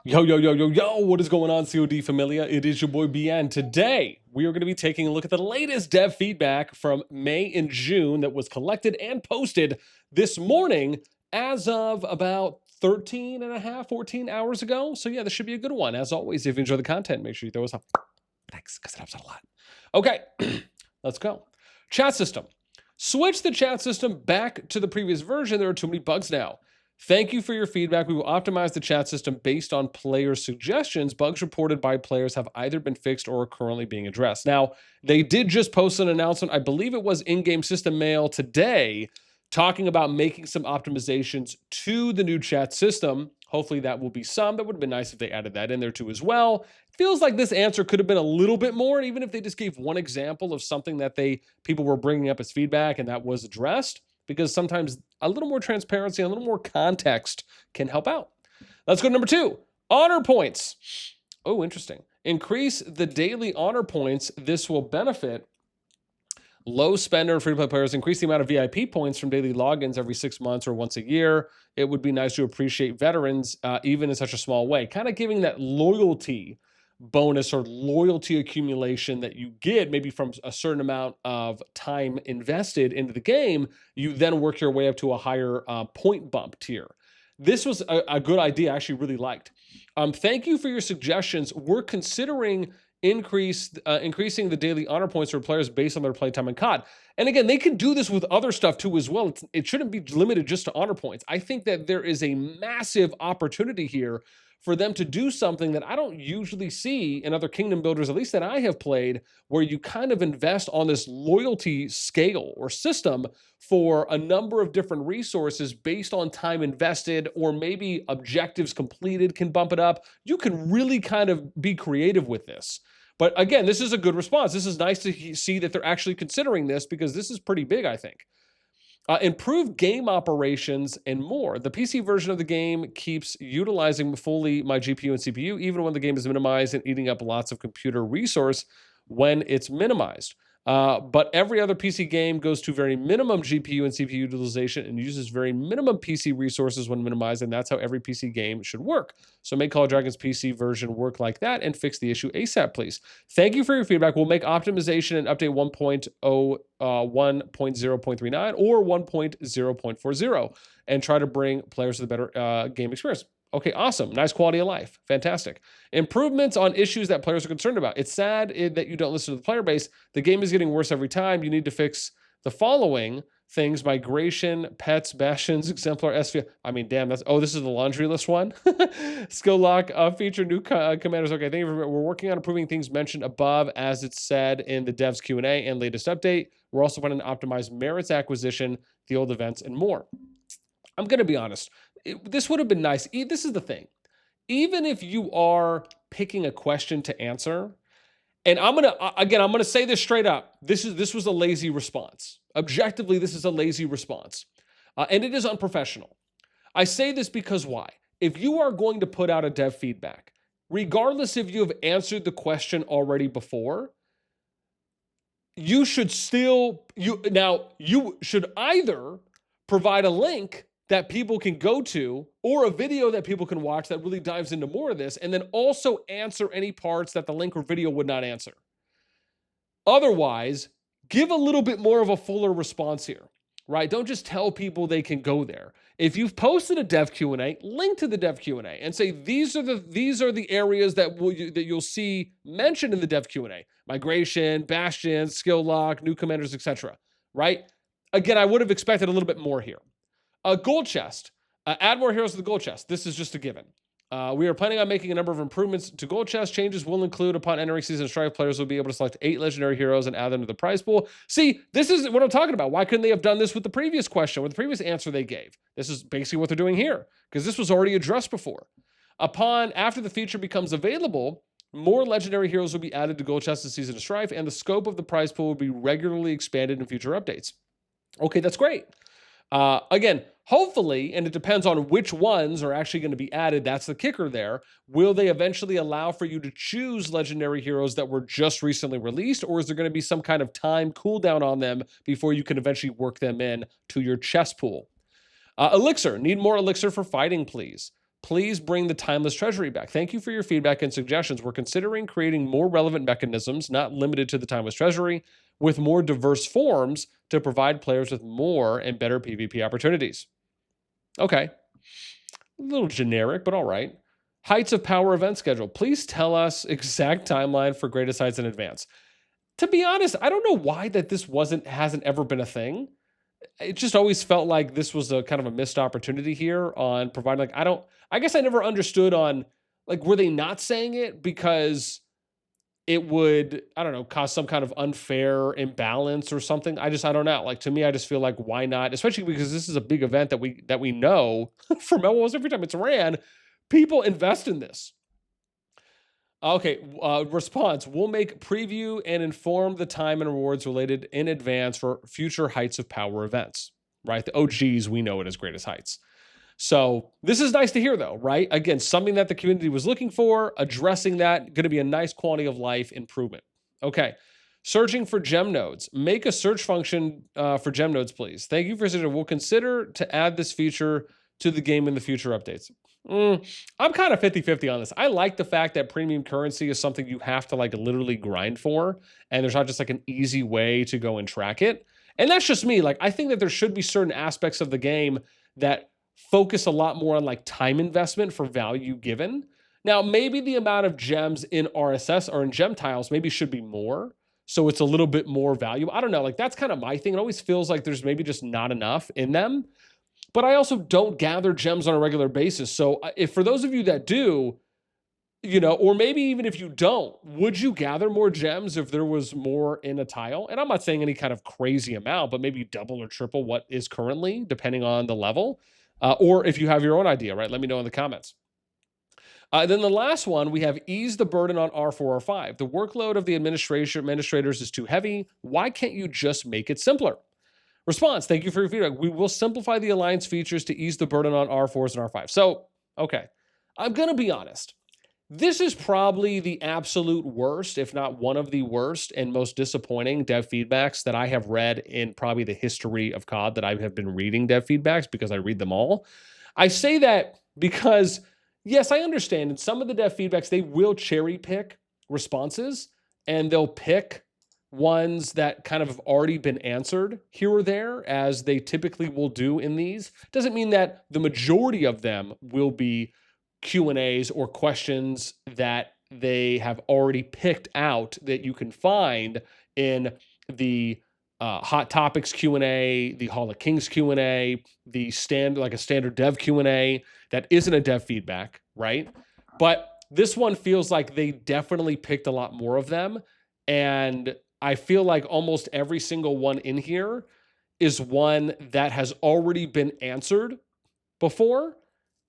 Yo, yo, yo, yo, yo, what is going on, COD Familia? It is your boy BN. Today, we are going to be taking a look at the latest dev feedback from May and June that was collected and posted this morning as of about 13 and a half, 14 hours ago. So yeah, this should be a good one. As always, if you enjoy the content, make sure you throw us a thanks, because it helps out a lot. Okay, let's go. Chat system. Switch the chat system back to the previous version. There are too many bugs now. Thank you for your feedback. We will optimize the chat system based on player suggestions. Bugs reported by players have either been fixed or are currently being addressed. Now, they did just post an announcement, I believe it was in-game system mail today, talking about making some optimizations to the new chat system. Hopefully that will be some. That would have been nice if they added that in there too as well. Feels like this answer could have been a little bit more, even if they just gave one example of something that people were bringing up as feedback and that was addressed, because sometimes a little more transparency, a little more context can help out. Let's go to number 2, honor points. Oh, interesting. Increase the daily honor points. This will benefit low spender free-to-play players. Increase the amount of VIP points from daily logins every 6 months or once a year. It would be nice to appreciate veterans, even in such a small way. Kind of giving that loyalty bonus or loyalty accumulation that you get maybe from a certain amount of time invested into the game. You then work your way up to a higher point bump tier. This was a good idea. I actually really liked. Thank you for your suggestions. We're considering increasing the daily honor points for players based on their playtime in COD. And again, they can do this with other stuff too as well. It shouldn't be limited just to honor points. I think that there is a massive opportunity here for them to do something that I don't usually see in other kingdom builders, at least that I have played, where you kind of invest on this loyalty scale or system for a number of different resources based on time invested, or maybe objectives completed can bump it up. You can really kind of be creative with this. But again, this is a good response. This is nice to see that they're actually considering this, because this is pretty big, I think. Improve game operations and more. The PC version of the game keeps utilizing fully my GPU and CPU, even when the game is minimized and eating up lots of computer resource when it's minimized. But every other PC game goes to very minimum GPU and CPU utilization and uses very minimum PC resources when minimized, and that's how every PC game should work. So make CallofDragons PC version work like that and fix the issue ASAP, please. Thank you for your feedback. We'll make optimization and update 1.0.39 or 1.0.40 and try to bring players to the better game experience. Okay, awesome. Nice quality of life. Fantastic. Improvements on issues that players are concerned about. It's sad that you don't listen to the player base. The game is getting worse every time. You need to fix the following things: migration, pets, bastions, exemplar, SV. I mean, damn, this is the laundry list one. Skill lock, feature new commanders. Okay, thank you for, we're working on improving things mentioned above, as it's said in the devs Q&A and latest update. We're also planning to optimize merits acquisition, the old events, and more. I'm going to be honest. This would have been nice. This is the thing. Even if you are picking a question to answer, and I'm going to say this straight up. This was a lazy response. Objectively, this is a lazy response. And it is unprofessional. I say this because why? If you are going to put out a dev feedback, regardless if you have answered the question already before, you should either provide a link that people can go to, or a video that people can watch that really dives into more of this, and then also answer any parts that the link or video would not answer. Otherwise, give a little bit more of a fuller response here, right? Don't just tell people they can go there. If you've posted a dev Q&A, link to the dev Q&A and say, these are the areas that you'll see mentioned in the dev Q&A: migration, bastions, skill lock, new commanders, etc. Right? Again, I would have expected a little bit more here. A gold chest. Add more heroes to the gold chest. This is just a given. We are planning on making a number of improvements to gold chest. Changes will include, upon entering Season of Strife, players will be able to select 8 legendary heroes and add them to the prize pool. See, this is what I'm talking about. Why couldn't they have done this with the previous question, with the previous answer they gave? This is basically what they're doing here, because this was already addressed before. After the feature becomes available, more legendary heroes will be added to gold chest in Season of Strife, and the scope of the prize pool will be regularly expanded in future updates. Okay, that's great. Again, hopefully, and it depends on which ones are actually going to be added, that's the kicker there. Will they eventually allow for you to choose legendary heroes that were just recently released, or is there going to be some kind of time cooldown on them before you can eventually work them in to your chest pool? Elixir. Need more elixir for fighting, please. Please bring the timeless treasury back. Thank you for your feedback and suggestions. We're considering creating more relevant mechanisms, not limited to the timeless treasury, with more diverse forms to provide players with more and better PvP opportunities. Okay. A little generic, but all right. Heights of Power event schedule. Please tell us exact timeline for greatest heights in advance. To be honest, I don't know why that this hasn't ever been a thing. It just always felt like this was a kind of a missed opportunity here on providing, like, I guess I never understood on, like, were they not saying it because it would, I don't know, cause some kind of unfair imbalance or something? I don't know. Like, to me, I just feel like, why not? Especially because this is a big event that we know from almost every time it's ran, people invest in this. Okay, response. We'll make preview and inform the time and rewards related in advance for future Heights of Power events, right? The OGs, we know it as Greatest Heights. So this is nice to hear, though, right? Again, something that the community was looking for, addressing that, going to be a nice quality of life improvement. Okay, searching for gem nodes. Make a search function for gem nodes, please. Thank you for suggesting. We'll consider to add this feature to the game in the future updates. I'm kind of 50-50 on this. I like the fact that premium currency is something you have to like literally grind for, and there's not just like an easy way to go and track it. And that's just me. Like, I think that there should be certain aspects of the game that focus a lot more on like time investment for value given. Now, maybe the amount of gems in RSS or in gem tiles maybe should be more, so it's a little bit more valuable. I don't know. Like, that's kind of my thing. It always feels like there's maybe just not enough in them. But I also don't gather gems on a regular basis. So if for those of you that do, you know, or maybe even if you don't, would you gather more gems if there was more in a tile? And I'm not saying any kind of crazy amount, but maybe double or triple what is currently, depending on the level. Or if you have your own idea, right? Let me know in the comments. Then the last one, we have ease the burden on R4, R5. The workload of the administrators is too heavy. Why can't you just make it simpler? Response, thank you for your feedback. We will simplify the alliance features to ease the burden on R4s and R5. So, okay, I'm going to be honest. This is probably the absolute worst, if not one of the worst and most disappointing dev feedbacks that I have read in probably the history of COD that I have been reading dev feedbacks because I read them all. I say that because, yes, I understand in some of the dev feedbacks, they will cherry pick responses and they'll pick ones that kind of have already been answered here or there, as they typically will do in these. Doesn't mean that the majority of them will be Q&As or questions that they have already picked out that you can find in the Hot Topics Q&A, the Hall of Kings Q&A, the standard dev Q&A that isn't a dev feedback, right? But this one feels like they definitely picked a lot more of them, and I feel like almost every single one in here is one that has already been answered before,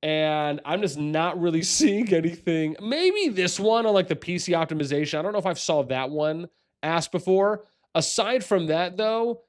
and I'm just not really seeing anything. Maybe this one on like the PC optimization. I don't know if I've saw that one asked before. Aside from that, though,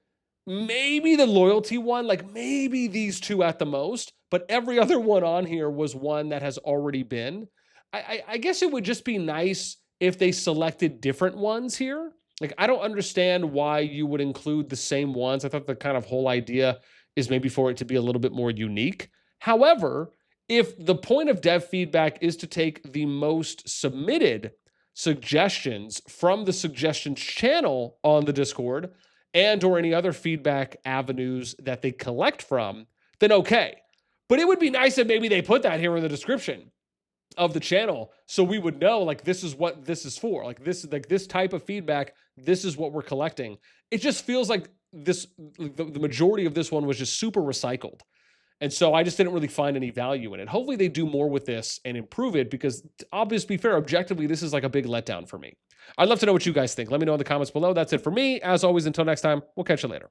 maybe the loyalty one, like maybe these two at the most, but every other one on here was one that has already been. I guess it would just be nice if they selected different ones here. Like, I don't understand why you would include the same ones. I thought the kind of whole idea is maybe for it to be a little bit more unique. However, if the point of dev feedback is to take the most submitted suggestions from the suggestions channel on the Discord and or any other feedback avenues that they collect from, then okay. But it would be nice if maybe they put that here in the description of the channel so we would know, like, this is what this is for. Like, this type of feedback, this is what we're collecting. It just feels like this, the majority of this one was just super recycled. And so I just didn't really find any value in it. Hopefully they do more with this and improve it, because obviously, fair, objectively, this is like a big letdown for me. I'd love to know what you guys think. Let me know in the comments below. That's it for me. As always, until next time, we'll catch you later.